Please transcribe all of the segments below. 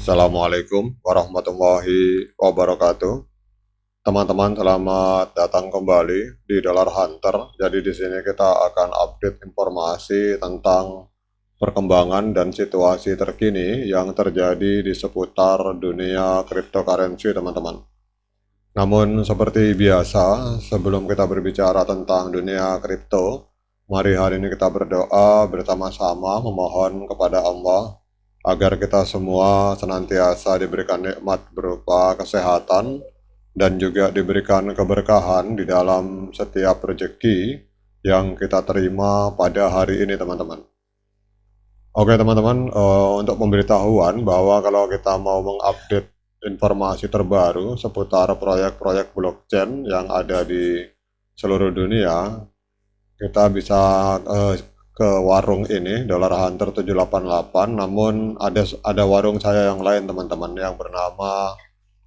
Assalamualaikum warahmatullahi wabarakatuh. Teman-teman, selamat datang kembali di Dollar Hunter. Jadi di sini kita akan update informasi tentang perkembangan dan situasi terkini yang terjadi di seputar dunia cryptocurrency, teman-teman. Namun seperti biasa, sebelum kita berbicara tentang dunia kripto, mari hari ini kita berdoa bersama-sama memohon kepada Allah agar kita semua senantiasa diberikan nikmat berupa kesehatan dan juga diberikan keberkahan di dalam setiap rezeki yang kita terima pada hari ini, teman-teman. Oke, teman-teman, untuk pemberitahuan bahwa kalau kita mau mengupdate informasi terbaru seputar proyek-proyek blockchain yang ada di seluruh dunia, kita bisa ke warung ini Dollar Hunter 788. Namun ada warung saya yang lain, teman-teman, yang bernama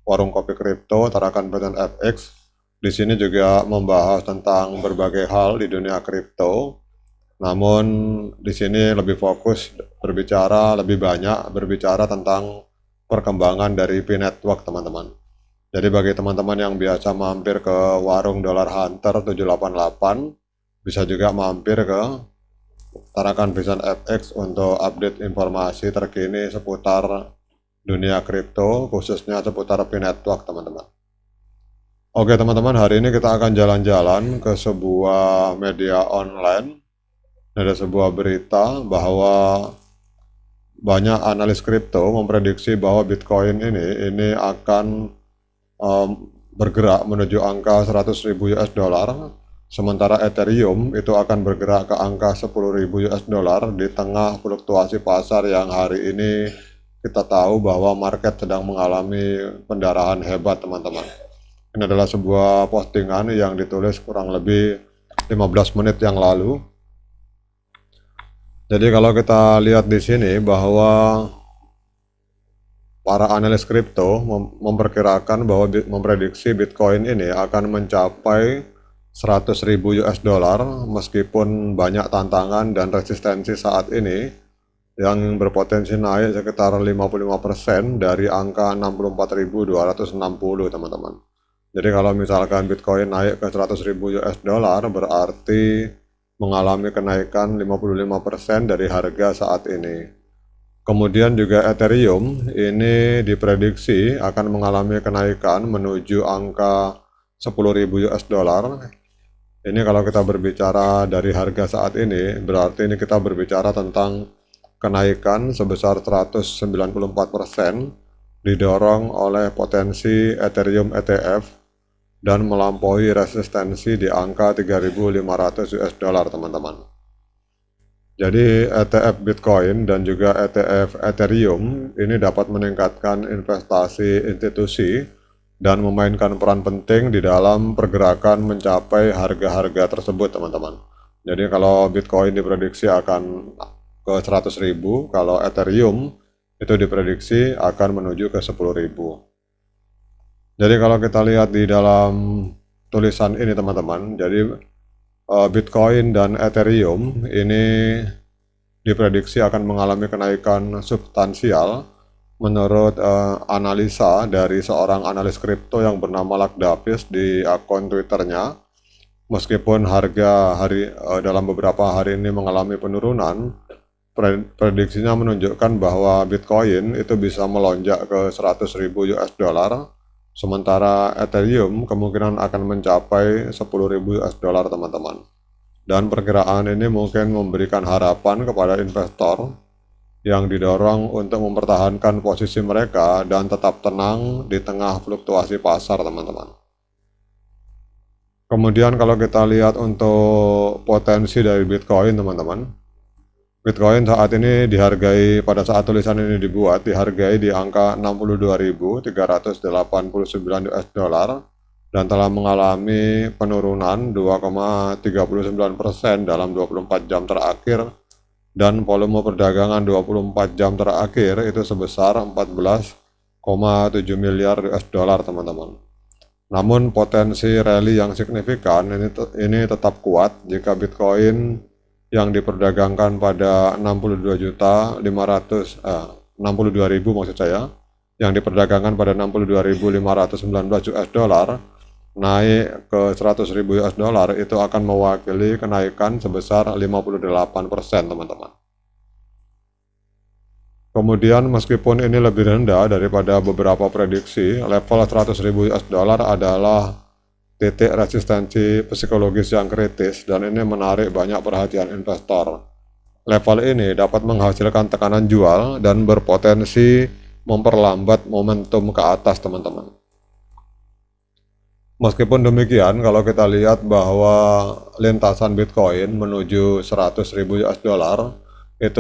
Warung Kopi Kripto Tarakan Button FX. Di sini juga membahas tentang berbagai hal di dunia kripto. Namun di sini lebih fokus lebih banyak berbicara tentang perkembangan dari P-Network, teman-teman. Jadi bagi teman-teman yang biasa mampir ke warung Dollar Hunter 788, bisa juga mampir ke Tarakan Vision FX untuk update informasi terkini seputar dunia kripto, khususnya seputar P-Network, teman-teman. Oke, teman-teman, hari ini kita akan jalan-jalan ke sebuah media online. Ada sebuah berita bahwa banyak analis kripto memprediksi bahwa Bitcoin ini akan bergerak menuju angka 100.000 US dollar, sementara Ethereum itu akan bergerak ke angka 10.000 US dollar di tengah fluktuasi pasar yang hari ini kita tahu bahwa market sedang mengalami pendarahan hebat, teman-teman. Ini adalah sebuah postingan yang ditulis kurang lebih 15 menit yang lalu. Jadi kalau kita lihat di sini bahwa para analis kripto memperkirakan bahwa memprediksi Bitcoin ini akan mencapai 100.000 US dollar meskipun banyak tantangan dan resistensi saat ini yang berpotensi naik sekitar 55% dari angka 64.260, teman-teman. Jadi kalau misalkan Bitcoin naik ke 100.000 US dollar berarti mengalami kenaikan 55% dari harga saat ini. Kemudian juga Ethereum ini diprediksi akan mengalami kenaikan menuju angka 10.000 US dollar. Ini kalau kita berbicara dari harga saat ini, berarti ini kita berbicara tentang kenaikan sebesar 194% didorong oleh potensi Ethereum ETF dan melampaui resistensi di angka 3.500 US dollar, teman-teman. Jadi ETF Bitcoin dan juga ETF Ethereum ini dapat meningkatkan investasi institusi dan memainkan peran penting di dalam pergerakan mencapai harga-harga tersebut, teman-teman. Jadi kalau Bitcoin diprediksi akan ke 100.000, kalau Ethereum itu diprediksi akan menuju ke 10.000. Jadi kalau kita lihat di dalam tulisan ini, teman-teman, jadi Bitcoin dan Ethereum ini diprediksi akan mengalami kenaikan substansial menurut analisa dari seorang analis kripto yang bernama Luck Davis di akun Twitternya. Meskipun harga dalam beberapa hari ini mengalami penurunan, prediksinya menunjukkan bahwa Bitcoin itu bisa melonjak ke 100.000 US dollar. Sementara Ethereum kemungkinan akan mencapai 10.000 US dollar, teman-teman. Dan perkiraan ini mungkin memberikan harapan kepada investor yang didorong untuk mempertahankan posisi mereka dan tetap tenang di tengah fluktuasi pasar, teman-teman. Kemudian kalau kita lihat untuk potensi dari Bitcoin, teman-teman, Bitcoin saat ini dihargai, pada saat tulisan ini dibuat, dihargai di angka 62.389 US dollar dan telah mengalami penurunan 2,39% dalam 24 jam terakhir, dan volume perdagangan 24 jam terakhir itu sebesar 14,7 miliar US dollar, teman-teman. Namun potensi rally yang signifikan ini tetap kuat jika Bitcoin yang diperdagangkan pada 62.500 62.000 maksud saya yang diperdagangkan pada 62.519 US dollar naik ke 100.000 US dollar, itu akan mewakili kenaikan sebesar 58%, teman-teman. Kemudian meskipun ini lebih rendah daripada beberapa prediksi, level 100.000 US dollar adalah titik resistensi psikologis yang kritis dan ini menarik banyak perhatian investor. Level ini dapat menghasilkan tekanan jual dan berpotensi memperlambat momentum ke atas, teman-teman. Meskipun demikian, kalau kita lihat bahwa lintasan Bitcoin menuju 100.000 US dollar itu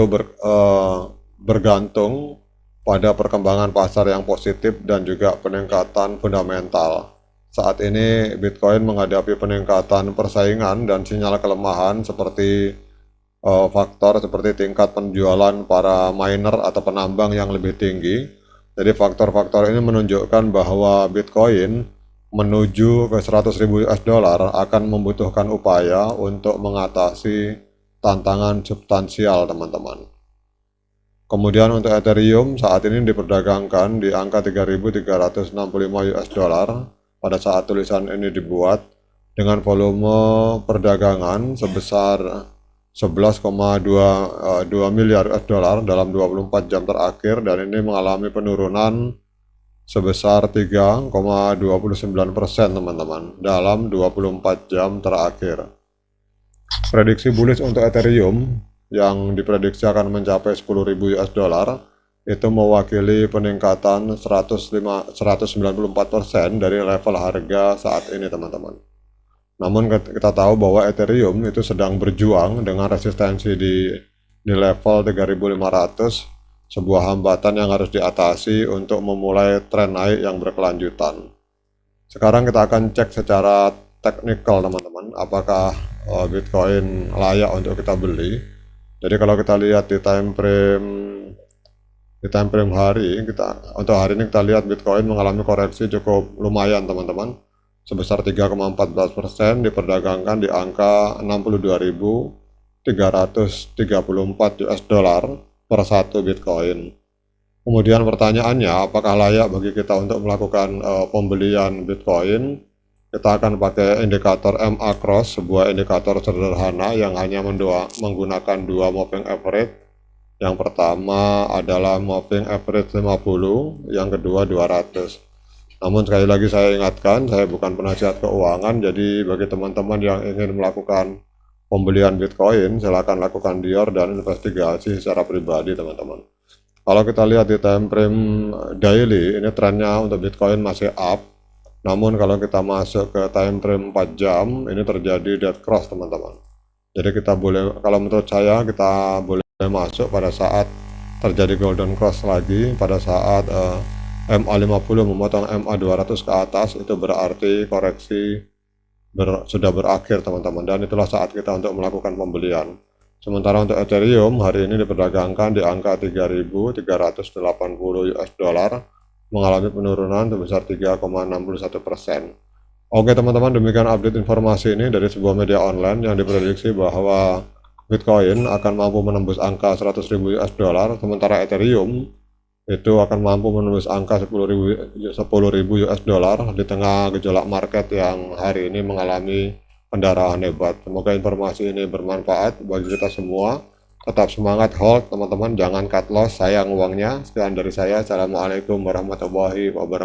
bergantung pada perkembangan pasar yang positif dan juga peningkatan fundamental. Saat ini Bitcoin menghadapi peningkatan persaingan dan sinyal kelemahan seperti faktor seperti tingkat penjualan para miner atau penambang yang lebih tinggi. Jadi faktor-faktor ini menunjukkan bahwa Bitcoin menuju ke 100.000 US dollar akan membutuhkan upaya untuk mengatasi tantangan substansial, teman-teman. Kemudian untuk Ethereum saat ini diperdagangkan di angka 3.365 US dollar pada saat tulisan ini dibuat dengan volume perdagangan sebesar 11,2 miliar US dollar dalam 24 jam terakhir dan ini mengalami penurunan sebesar 3,29%, teman-teman, dalam 24 jam terakhir. Prediksi bullish untuk Ethereum yang diprediksi akan mencapai 10.000 US dollar itu mewakili peningkatan 194% dari level harga saat ini, teman-teman. Namun kita tahu bahwa Ethereum itu sedang berjuang dengan resistensi di level 3.500, sebuah hambatan yang harus diatasi untuk memulai tren naik yang berkelanjutan. Sekarang kita akan cek secara teknikal, teman-teman, apakah Bitcoin layak untuk kita beli. Jadi kalau kita lihat di time frame hari, untuk hari ini kita lihat Bitcoin mengalami koreksi cukup lumayan, teman-teman, sebesar 3,14%, diperdagangkan di angka 62.334 US dollar per satu Bitcoin. Kemudian pertanyaannya, apakah layak bagi kita untuk melakukan pembelian Bitcoin? Kita akan pakai indikator MA Cross, sebuah indikator sederhana yang hanya menggunakan dua moving average. Yang pertama adalah moving average 50, yang kedua 200. Namun sekali lagi saya ingatkan, saya bukan penasihat keuangan, jadi bagi teman-teman yang ingin melakukan pembelian Bitcoin, silakan lakukan dior dan investigasi secara pribadi, teman-teman. Kalau kita lihat di time frame daily, ini trennya untuk Bitcoin masih up. Namun kalau kita masuk ke time frame 4 jam, ini terjadi dead cross, teman-teman. Jadi kita boleh, kalau menurut saya, kita boleh masuk pada saat terjadi golden cross lagi, pada saat MA50 memotong MA200 ke atas, itu berarti koreksi sudah berakhir, teman-teman, dan itulah saat kita untuk melakukan pembelian. Sementara untuk Ethereum hari ini diperdagangkan di angka 3.380 US dollar, mengalami penurunan sebesar 3,61%. Oke, teman-teman, demikian update informasi ini dari sebuah media online yang diprediksi bahwa Bitcoin akan mampu menembus angka 100.000 US dollar, sementara Ethereum itu akan mampu menembus angka 10.000 US dollar di tengah gejolak market yang hari ini mengalami pendarahan hebat. Semoga informasi ini bermanfaat bagi kita semua. Tetap semangat hold, teman-teman, jangan cut loss, sayang uangnya. Sekian dari saya. Assalamualaikum warahmatullahi wabarakatuh.